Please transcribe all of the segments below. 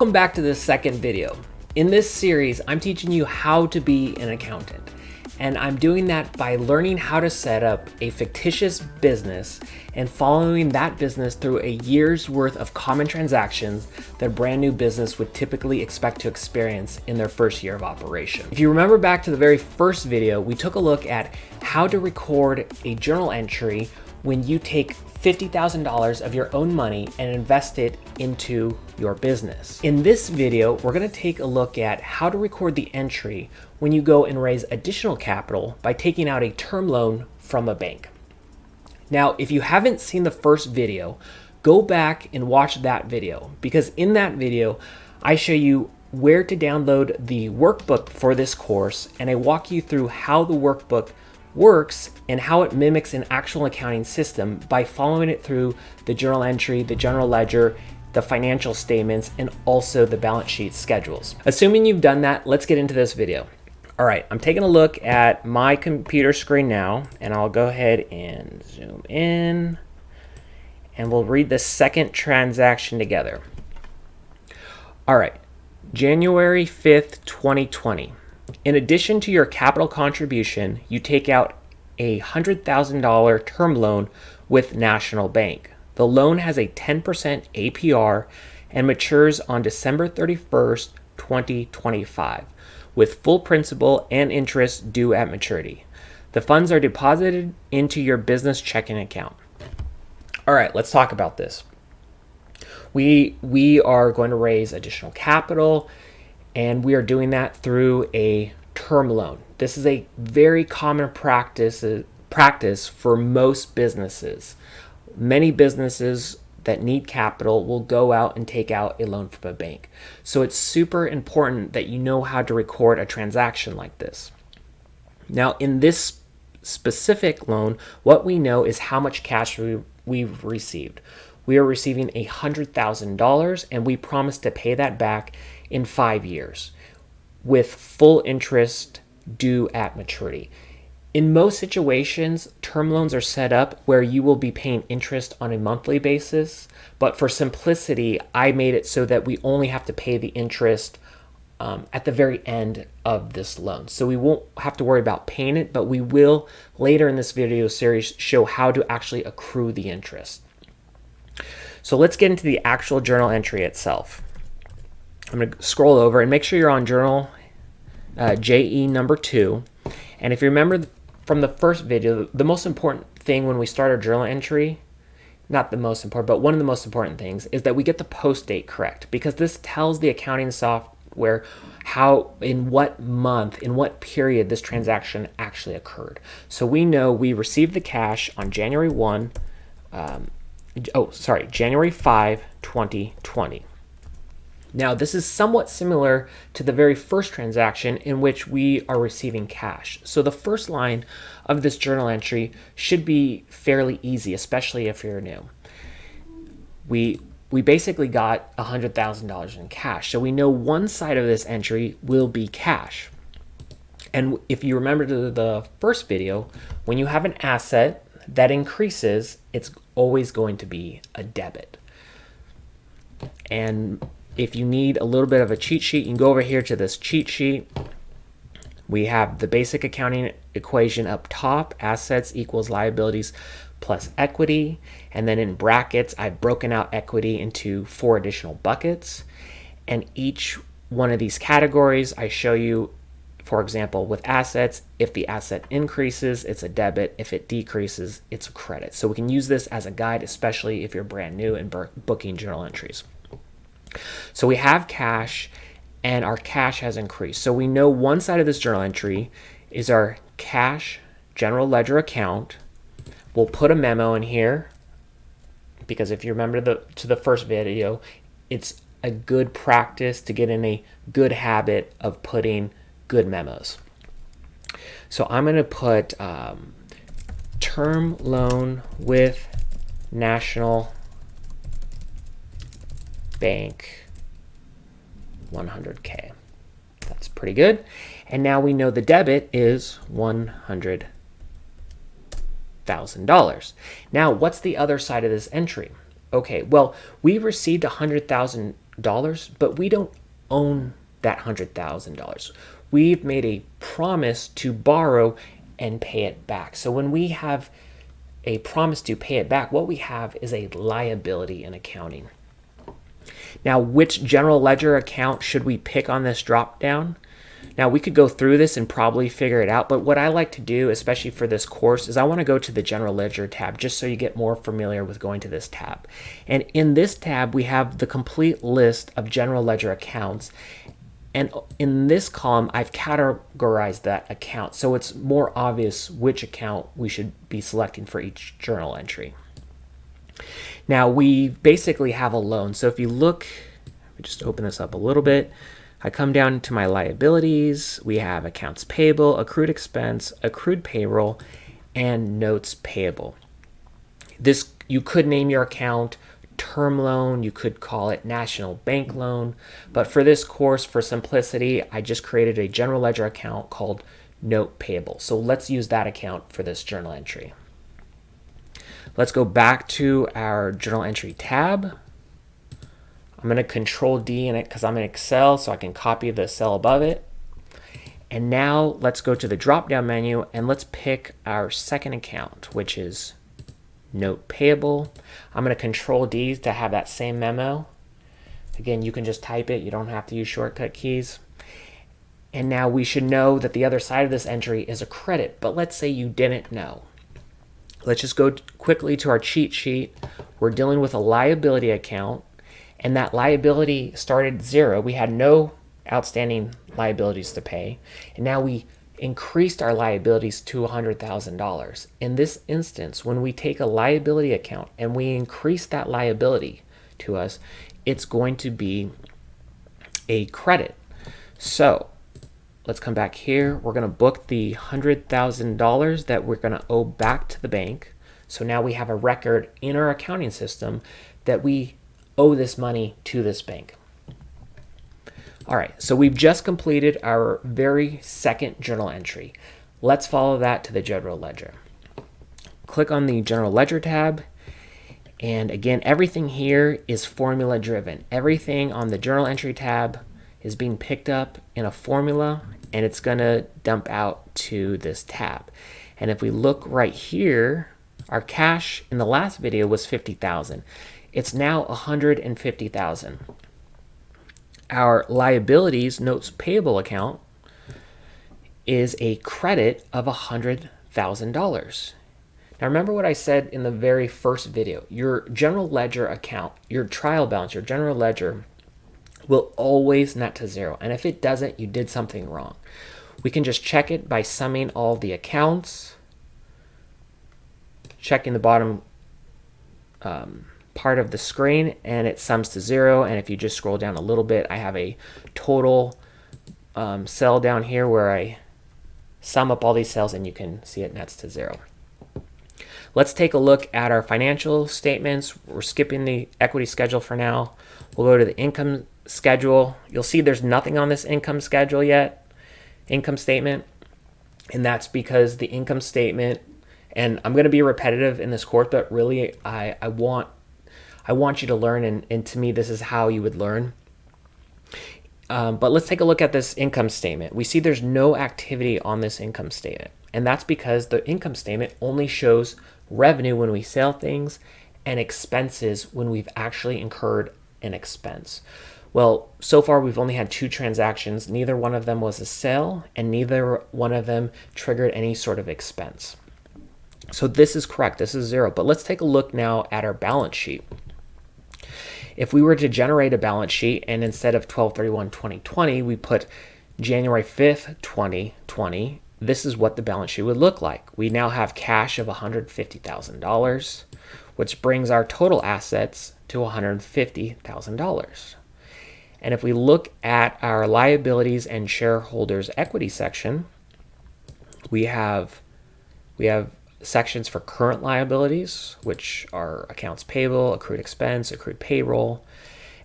Welcome back to this second video. In this series, I'm teaching you how to be an accountant. And I'm doing that by learning how to set up a fictitious business and following that business through a year's worth of common transactions that a brand new business would typically expect to experience in their first year of operation. If you remember back to the very first video, we took a look at how to record a journal entry when you take $50,000 of your own money and invest it into your business. In this video, we're going to take a look at how to record the entry when you go and raise additional capital by taking out a term loan from a bank. Now, if you haven't seen the first video, go back and watch that video, because in that video, I show you where to download the workbook for this course, and I walk you through how the workbook works and how it mimics an actual accounting system by following it through the journal entry, the general ledger, the financial statements, and also the balance sheet schedules. Assuming you've done that, let's get into this video. All right, I'm taking a look at my computer screen now, and I'll go ahead and zoom in, and we'll read the second transaction together. All right, January 5th, 2020. In addition to your capital contribution, you take out a $100,000 term loan with National Bank. The loan has a 10% APR and matures on December 31st, 2025, with full principal and interest due at maturity. The funds are deposited into your business checking account. All right, let's talk about this. We are going to raise additional capital, and we are doing that through a term loan. This is a very common practice for most businesses. Many businesses that need capital will go out and take out a loan from a bank. So it's super important that you know how to record a transaction like this. Now, in this specific loan, what we know is how much cash we've received. We are receiving $100,000, and we promise to pay that back in 5 years with full interest due at maturity. In most situations, term loans are set up where you will be paying interest on a monthly basis, but for simplicity, I made it so that we only have to pay the interest at the very end of this loan. So we won't have to worry about paying it, but we will later in this video series show how to actually accrue the interest. So let's get into the actual journal entry itself. I'm going to scroll over and make sure you're on journal JE number 2. And if you remember from the first video, the most important thing when we start our journal entry, not the most important, but one of the most important things is that we get the post date correct, because this tells the accounting software how, in what month, in what period this transaction actually occurred. So we know we received the cash on January 5, 2020. Now, this is somewhat similar to the very first transaction in which we are receiving cash. So the first line of this journal entry should be fairly easy, especially if you're new. We basically got $100,000 in cash. So we know one side of this entry will be cash. And if you remember the first video, when you have an asset that increases, it's always going to be a debit. And if you need a little bit of a cheat sheet, you can go over here to this cheat sheet. We have the basic accounting equation up top, assets equals liabilities plus equity. And then in brackets, I've broken out equity into 4 additional buckets. And each one of these categories, I show you, for example, with assets, if the asset increases, it's a debit. If it decreases, it's a credit. So we can use this as a guide, especially if you're brand new and booking journal entries. So we have cash, and our cash has increased. So we know one side of this journal entry is our cash general ledger account. We'll put a memo in here, because if you remember to the first video, it's a good practice to get in a good habit of putting good memos. So I'm going to put term loan with National Bank, 100K. That's pretty good. And now we know the debit is $100,000. Now, what's the other side of this entry? Okay, well, we received $100,000 but we don't own that $100,000. We've made a promise to borrow and pay it back. So when we have a promise to pay it back, what we have is a liability in accounting. Now, which general ledger account should we pick on this drop down? Now, we could go through this and probably figure it out, but what I like to do, especially for this course, is I want to go to the general ledger tab just so you get more familiar with going to this tab. And in this tab, we have the complete list of general ledger accounts. And in this column, I've categorized that account, so it's more obvious which account we should be selecting for each journal entry. Now, we basically have a loan. So if you look, let me just open this up a little bit. I come down to my liabilities. We have accounts payable, accrued expense, accrued payroll, and notes payable. This, you could name your account term loan, you could call it national bank loan, but for this course, for simplicity, I just created a general ledger account called note payable. So let's use that account for this journal entry. Let's go back to our journal entry tab. I'm going to Control D in it because I'm in Excel, so I can copy the cell above it. And now let's go to the drop-down menu and let's pick our second account, which is note payable. I'm going to Control D to have that same memo. Again, you can just type it. You don't have to use shortcut keys. And now we should know that the other side of this entry is a credit, but let's say you didn't know. Let's just go quickly to our cheat sheet. We're dealing with a liability account, and that liability started 0. We had no outstanding liabilities to pay, and now we increased our liabilities to $100,000. In this instance, when we take a liability account and we increase that liability to us, it's going to be a credit. So let's come back here. We're going to book the $100,000 that we're going to owe back to the bank. So now we have a record in our accounting system that we owe this money to this bank. All right, so we've just completed our very second journal entry. Let's follow that to the general ledger. Click on the general ledger tab. And again, everything here is formula driven. Everything on the journal entry tab is being picked up in a formula, and it's going to dump out to this tab. And if we look right here, our cash in the last video was $50,000. It's now $150,000. Our liabilities notes payable account is a credit of $100,000. Now remember what I said in the very first video. Your general ledger account, your trial balance, your general ledger will always net to 0. And if it doesn't, you did something wrong. We can just check it by summing all the accounts, checking the bottom part of the screen, and it sums to 0. And if you just scroll down a little bit, I have a total cell down here where I sum up all these cells, and you can see it nets to 0. Let's take a look at our financial statements. We're skipping the equity schedule for now. We'll go to the income schedule. You'll see there's nothing on this income schedule yet, income statement, and that's because the income statement, and I'm going to be repetitive in this course, but really I want you to learn, and to me, this is how you would learn. But let's take a look at this income statement. We see there's no activity on this income statement, and that's because the income statement only shows revenue when we sell things and expenses when we've actually incurred an expense. Well, so far we've only had 2 transactions. Neither one of them was a sale, and neither one of them triggered any sort of expense. So this is correct. This is 0. But let's take a look now at our balance sheet. If we were to generate a balance sheet, and instead of 12/31/2020, we put January 5th, 2020, this is what the balance sheet would look like. We now have cash of $150,000, which brings our total assets to $150,000. And if we look at our liabilities and shareholders equity section, we have sections for current liabilities, which are accounts payable, accrued expense, accrued payroll,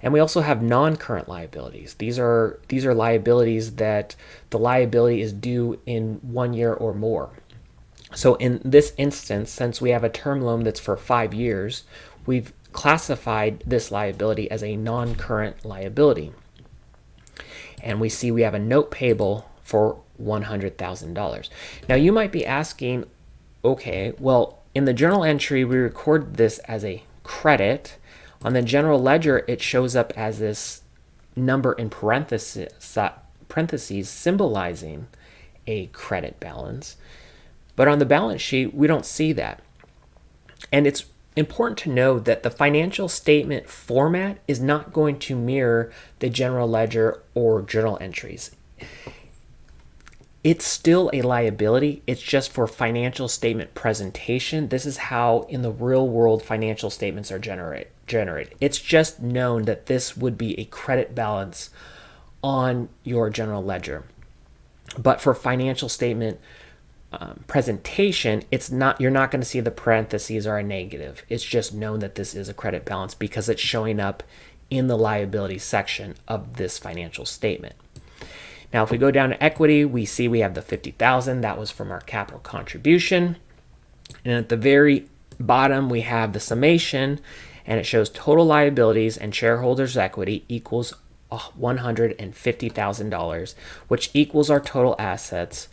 and we also have non-current liabilities. These are liabilities that the liability is due in 1 year or more. So in this instance, since we have a term loan that's for 5 years, we've classified this liability as a non-current liability. And we see we have a note payable for $100,000. Now you might be asking, okay, well, in the journal entry, we record this as a credit. On the general ledger, it shows up as this number in parentheses symbolizing a credit balance. But on the balance sheet, we don't see that. And it's important to know that the financial statement format is not going to mirror the general ledger or journal entries. It's still a liability. It's just for financial statement presentation. This is how in the real world financial statements are generated. It's just known that this would be a credit balance on your general ledger. But for financial statement presentation, it's not, you're not going to see the parentheses are a negative. It's just known that this is a credit balance because it's showing up in the liability section of this financial statement. Now, if we go down to equity, we see we have the $50,000. That was from our capital contribution. And at the very bottom, we have the summation, and it shows total liabilities and shareholders' equity equals $150,000, which equals our total assets,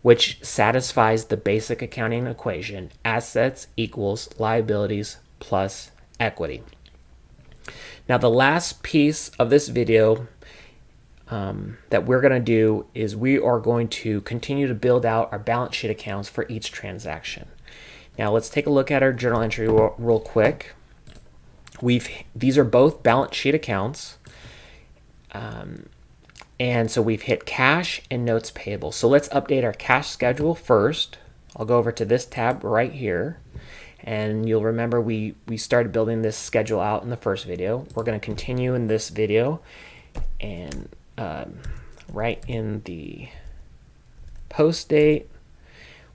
which satisfies the basic accounting equation: assets equals liabilities plus equity. Now, the last piece of this video that we're going to do is we are going to continue to build out our balance sheet accounts for each transaction. Now, let's take a look at our journal entry real quick. These are both balance sheet accounts. And so we've hit cash and notes payable. So let's update our cash schedule first. I'll go over to this tab right here. And you'll remember we started building this schedule out in the first video. We're going to continue in this video. And right in the post date,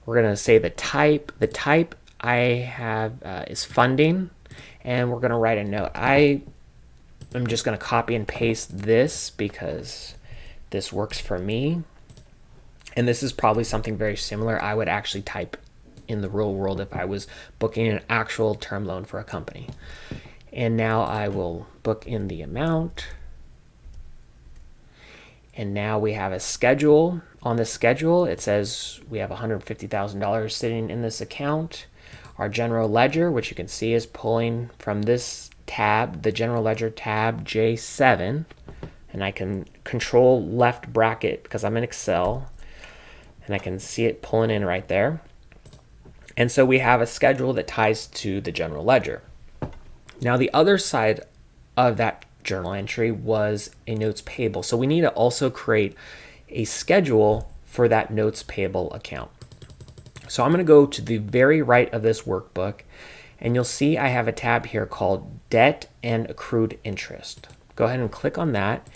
we're going to say the type. The type I have is funding. And we're going to write a note. I'm just going to copy and paste this because this works for me. And this is probably something very similar I would actually type in the real world if I was booking an actual term loan for a company. And now I will book in the amount. And now we have a schedule. On the schedule, it says we have $150,000 sitting in this account. Our general ledger, which you can see is pulling from this tab, the general ledger tab J7. And I can control left bracket because I'm in Excel. And I can see it pulling in right there. And so we have a schedule that ties to the general ledger. Now, the other side of that journal entry was a notes payable. So we need to also create a schedule for that notes payable account. So I'm going to go to the very right of this workbook, and you'll see I have a tab here called Debt and Accrued Interest. Go ahead and click on that.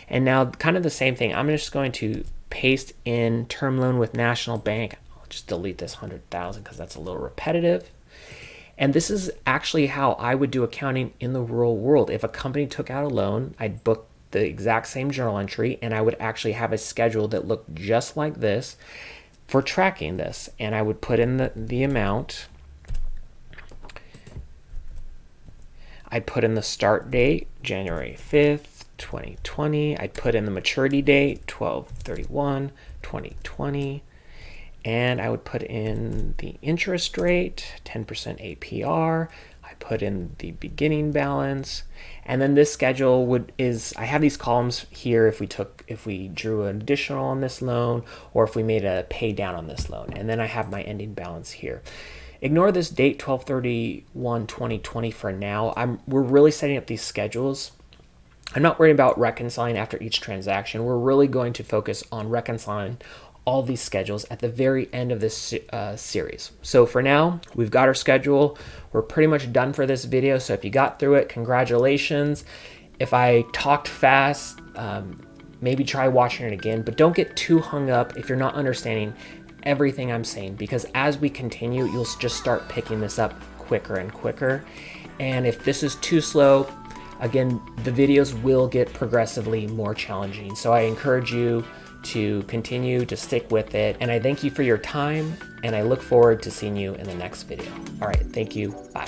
And now kind of the same thing. I'm just going to paste in term loan with National Bank. I'll just delete this 100,000 because that's a little repetitive. And this is actually how I would do accounting in the real world. If a company took out a loan, I'd book the exact same journal entry, and I would actually have a schedule that looked just like this for tracking this. And I would put in the amount. I'd put in the start date, January 5th, 2020. I'd put in the maturity date, 12/31/2020. And I would put in the interest rate, 10% APR. I put in the beginning balance. And then this schedule I have these columns here if we drew an additional on this loan, or if we made a pay down on this loan. And then I have my ending balance here. Ignore this date, 12/31/2020 for now. We're really setting up these schedules. I'm not worried about reconciling after each transaction. We're really going to focus on reconciling all these schedules at the very end of this series. So for now, we've got our schedule. We're pretty much done for this video. So if you got through it, congratulations. If I talked fast, maybe try watching it again, but don't get too hung up if you're not understanding everything I'm saying, because as we continue, you'll just start picking this up quicker and quicker. And if this is too slow, again, the videos will get progressively more challenging. So I encourage you to continue to stick with it. And I thank you for your time, and I look forward to seeing you in the next video. All right, thank you. Bye.